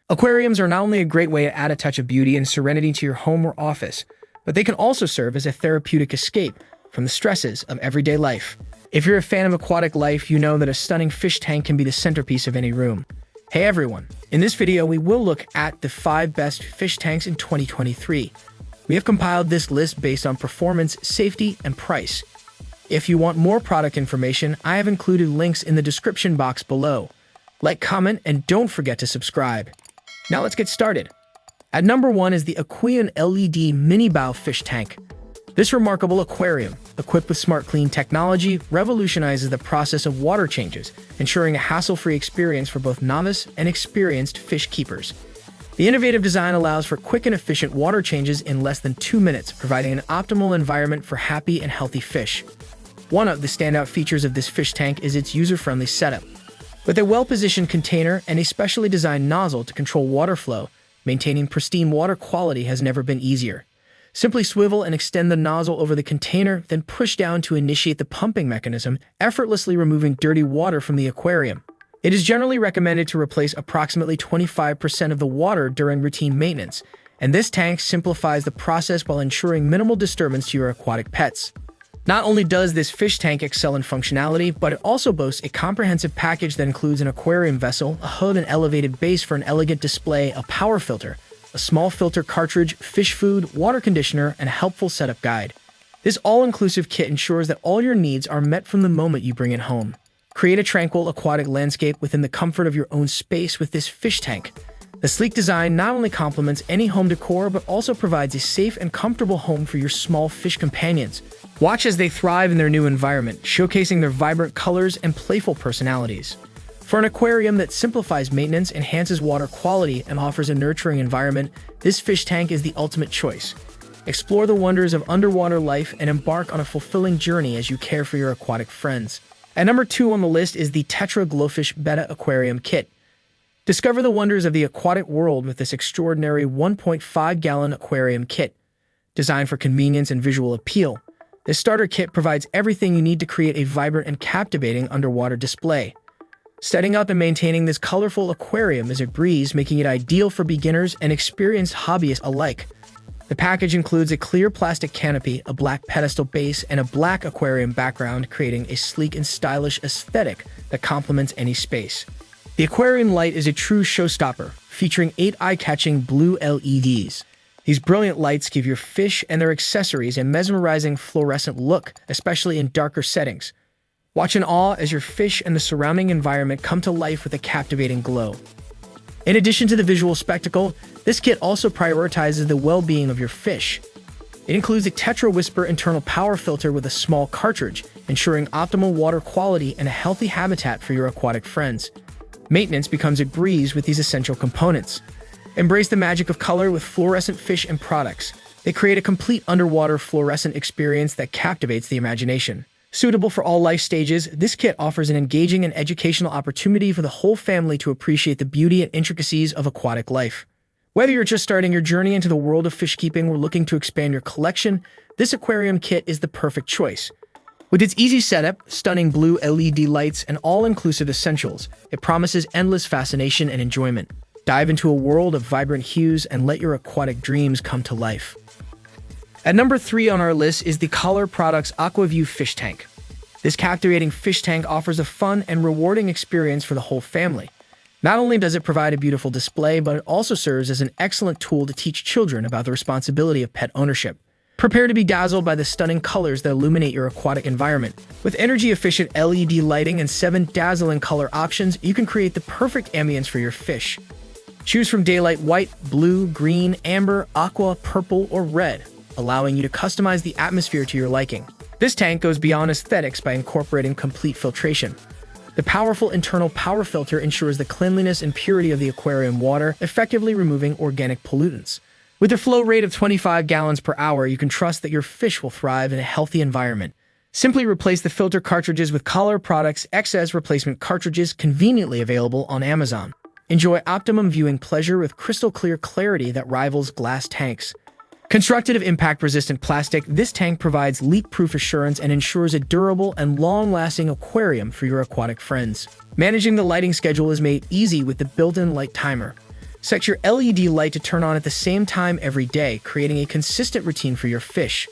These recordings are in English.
Aquariums are not only a great way to add a touch of beauty and serenity to your home or office, but they can also serve as a therapeutic escape from the stresses of everyday life. If you're a fan of aquatic life, you know that a stunning fish tank can be the centerpiece of any room. Hey everyone, in this video we will look at the 5 best fish tanks in 2023. We have compiled this list based on performance, safety, and price. If you want more product information, I have included links in the description box below. Like, comment, and don't forget to subscribe. Now let's get started. At number 1 is the Aqueon LED Mini Bow Fish Tank. This remarkable aquarium, equipped with Smart Clean technology, revolutionizes the process of water changes, ensuring a hassle-free experience for both novice and experienced fish keepers. The innovative design allows for quick and efficient water changes in less than 2 minutes, providing an optimal environment for happy and healthy fish. One of the standout features of this fish tank is its user-friendly setup. With a well-positioned container and a specially designed nozzle to control water flow, maintaining pristine water quality has never been easier. Simply swivel and extend the nozzle over the container, then push down to initiate the pumping mechanism, effortlessly removing dirty water from the aquarium. It is generally recommended to replace approximately 25% of the water during routine maintenance, and this tank simplifies the process while ensuring minimal disturbance to your aquatic pets. Not only does this fish tank excel in functionality, but it also boasts a comprehensive package that includes an aquarium vessel, a hood and elevated base for an elegant display, a power filter, a small filter cartridge, fish food, water conditioner, and a helpful setup guide. This all-inclusive kit ensures that all your needs are met from the moment you bring it home. Create a tranquil aquatic landscape within the comfort of your own space with this fish tank. The sleek design not only complements any home decor, but also provides a safe and comfortable home for your small fish companions. Watch as they thrive in their new environment, showcasing their vibrant colors and playful personalities. For an aquarium that simplifies maintenance, enhances water quality, and offers a nurturing environment, this fish tank is the ultimate choice. Explore the wonders of underwater life and embark on a fulfilling journey as you care for your aquatic friends. At number 2 on the list is the Tetra Glowfish Betta Aquarium Kit. Discover the wonders of the aquatic world with this extraordinary 1.5-gallon aquarium kit. Designed for convenience and visual appeal, this starter kit provides everything you need to create a vibrant and captivating underwater display. Setting up and maintaining this colorful aquarium is a breeze, making it ideal for beginners and experienced hobbyists alike. The package includes a clear plastic canopy, a black pedestal base, and a black aquarium background, creating a sleek and stylish aesthetic that complements any space. The aquarium light is a true showstopper, featuring 8 eye-catching blue LEDs. These brilliant lights give your fish and their accessories a mesmerizing fluorescent look, especially in darker settings. Watch in awe as your fish and the surrounding environment come to life with a captivating glow. In addition to the visual spectacle, this kit also prioritizes the well-being of your fish. It includes a Tetra Whisper internal power filter with a small cartridge, ensuring optimal water quality and a healthy habitat for your aquatic friends. Maintenance becomes a breeze with these essential components. Embrace the magic of color with fluorescent fish and products. They create a complete underwater fluorescent experience that captivates the imagination. Suitable for all life stages, this kit offers an engaging and educational opportunity for the whole family to appreciate the beauty and intricacies of aquatic life. Whether you're just starting your journey into the world of fish keeping or looking to expand your collection, this aquarium kit is the perfect choice. With its easy setup, stunning blue LED lights, and all-inclusive essentials, it promises endless fascination and enjoyment. Dive into a world of vibrant hues and let your aquatic dreams come to life. At number 3 on our list is the Color Products AquaView Fish Tank. This captivating fish tank offers a fun and rewarding experience for the whole family. Not only does it provide a beautiful display, but it also serves as an excellent tool to teach children about the responsibility of pet ownership. Prepare to be dazzled by the stunning colors that illuminate your aquatic environment. With energy-efficient LED lighting and 7 dazzling color options, you can create the perfect ambience for your fish. Choose from daylight white, blue, green, amber, aqua, purple, or red, allowing you to customize the atmosphere to your liking. This tank goes beyond aesthetics by incorporating complete filtration. The powerful internal power filter ensures the cleanliness and purity of the aquarium water, effectively removing organic pollutants. With a flow rate of 25 gallons per hour, you can trust that your fish will thrive in a healthy environment. Simply replace the filter cartridges with Color Products XS replacement cartridges, conveniently available on Amazon. Enjoy optimum viewing pleasure with crystal clear clarity that rivals glass tanks. Constructed of impact-resistant plastic, this tank provides leak-proof assurance and ensures a durable and long-lasting aquarium for your aquatic friends. Managing the lighting schedule is made easy with the built-in light timer. Set your LED light to turn on at the same time every day, creating a consistent routine for your fish.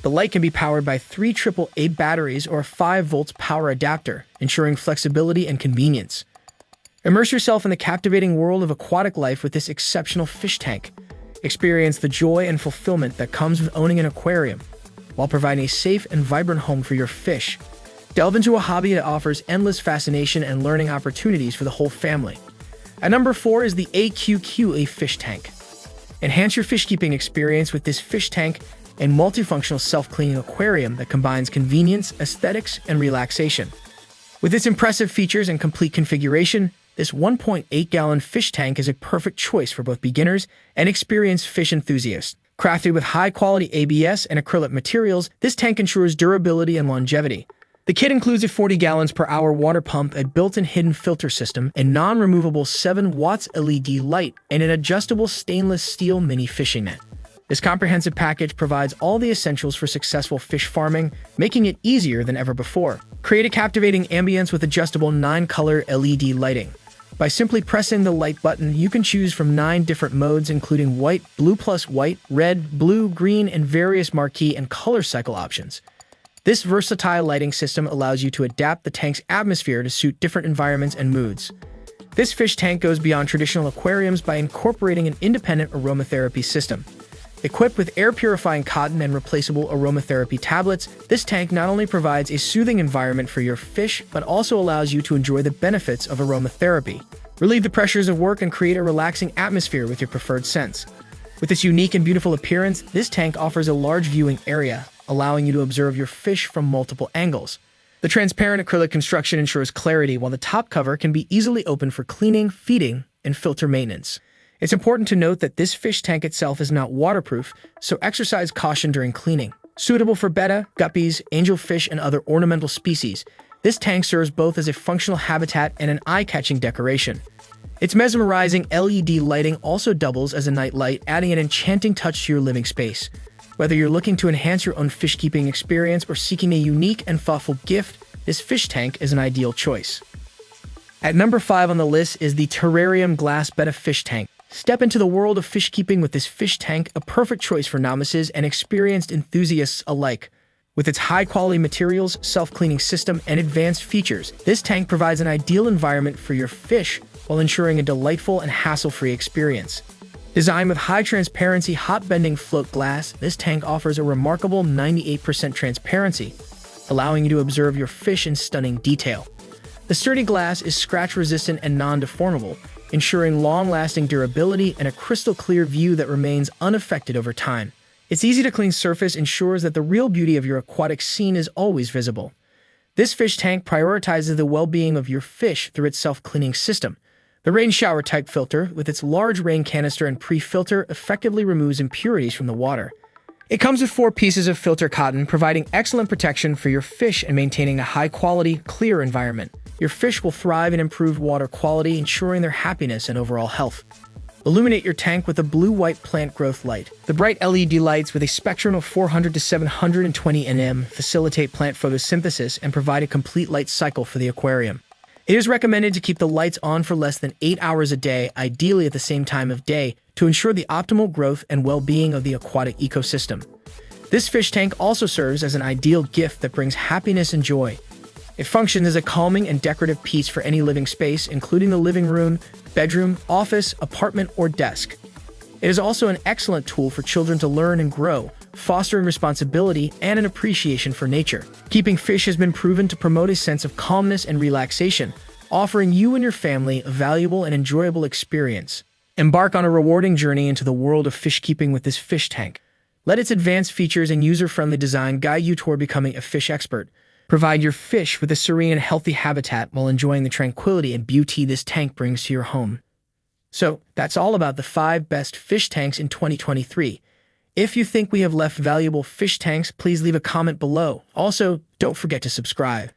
The light can be powered by 3 AAA batteries or a 5 volts power adapter, ensuring flexibility and convenience. Immerse yourself in the captivating world of aquatic life with this exceptional fish tank. Experience the joy and fulfillment that comes with owning an aquarium, while providing a safe and vibrant home for your fish. Delve into a hobby that offers endless fascination and learning opportunities for the whole family. At number 4 is the AQQA Fish Tank. Enhance your fish keeping experience with this fish tank, a multifunctional self-cleaning aquarium that combines convenience, aesthetics, and relaxation. With its impressive features and complete configuration, this 1.8-gallon fish tank is a perfect choice for both beginners and experienced fish enthusiasts. Crafted with high-quality ABS and acrylic materials, this tank ensures durability and longevity. The kit includes a 40 gallons per hour water pump, a built-in hidden filter system, a non-removable 7 watts LED light, and an adjustable stainless steel mini fishing net. This comprehensive package provides all the essentials for successful fish farming, making it easier than ever before. Create a captivating ambience with adjustable 9-color LED lighting. By simply pressing the light button, you can choose from 9 different modes, including white, blue plus white, red, blue, green, and various marquee and color cycle options. This versatile lighting system allows you to adapt the tank's atmosphere to suit different environments and moods. This fish tank goes beyond traditional aquariums by incorporating an independent aromatherapy system. Equipped with air-purifying cotton and replaceable aromatherapy tablets, this tank not only provides a soothing environment for your fish, but also allows you to enjoy the benefits of aromatherapy. Relieve the pressures of work and create a relaxing atmosphere with your preferred scents. With its unique and beautiful appearance, this tank offers a large viewing area, allowing you to observe your fish from multiple angles. The transparent acrylic construction ensures clarity, while the top cover can be easily opened for cleaning, feeding, and filter maintenance. It's important to note that this fish tank itself is not waterproof, so exercise caution during cleaning. Suitable for betta, guppies, angelfish, and other ornamental species, this tank serves both as a functional habitat and an eye-catching decoration. Its mesmerizing LED lighting also doubles as a night light, adding an enchanting touch to your living space. Whether you're looking to enhance your own fish-keeping experience or seeking a unique and thoughtful gift, this fish tank is an ideal choice. At number 5 on the list is the Terrarium Glass Betta Fish Tank. Step into the world of fish keeping with this fish tank, a perfect choice for novices and experienced enthusiasts alike. With its high-quality materials, self-cleaning system, and advanced features, this tank provides an ideal environment for your fish while ensuring a delightful and hassle-free experience. Designed with high-transparency, hot-bending float glass, this tank offers a remarkable 98% transparency, allowing you to observe your fish in stunning detail. The sturdy glass is scratch-resistant and non-deformable, ensuring long-lasting durability and a crystal-clear view that remains unaffected over time. Its easy-to-clean surface ensures that the real beauty of your aquatic scene is always visible. This fish tank prioritizes the well-being of your fish through its self-cleaning system. The rain shower type filter, with its large rain canister and pre-filter, effectively removes impurities from the water. It comes with 4 pieces of filter cotton, providing excellent protection for your fish and maintaining a high-quality, clear environment. Your fish will thrive in improved water quality, ensuring their happiness and overall health. Illuminate your tank with a blue-white plant growth light. The bright LED lights with a spectrum of 400 to 720 nm facilitate plant photosynthesis and provide a complete light cycle for the aquarium. It is recommended to keep the lights on for less than 8 hours a day, ideally at the same time of day, to ensure the optimal growth and well-being of the aquatic ecosystem. This fish tank also serves as an ideal gift that brings happiness and joy. It functions as a calming and decorative piece for any living space, including the living room, bedroom, office, apartment, or desk. It is also an excellent tool for children to learn and grow, fostering responsibility and an appreciation for nature. Keeping fish has been proven to promote a sense of calmness and relaxation, offering you and your family a valuable and enjoyable experience. Embark on a rewarding journey into the world of fish keeping with this fish tank. Let its advanced features and user-friendly design guide you toward becoming a fish expert. Provide your fish with a serene and healthy habitat while enjoying the tranquility and beauty this tank brings to your home. So, that's all about the 5 best fish tanks in 2023. If you think we have left valuable fish tanks, please leave a comment below. Also, don't forget to subscribe.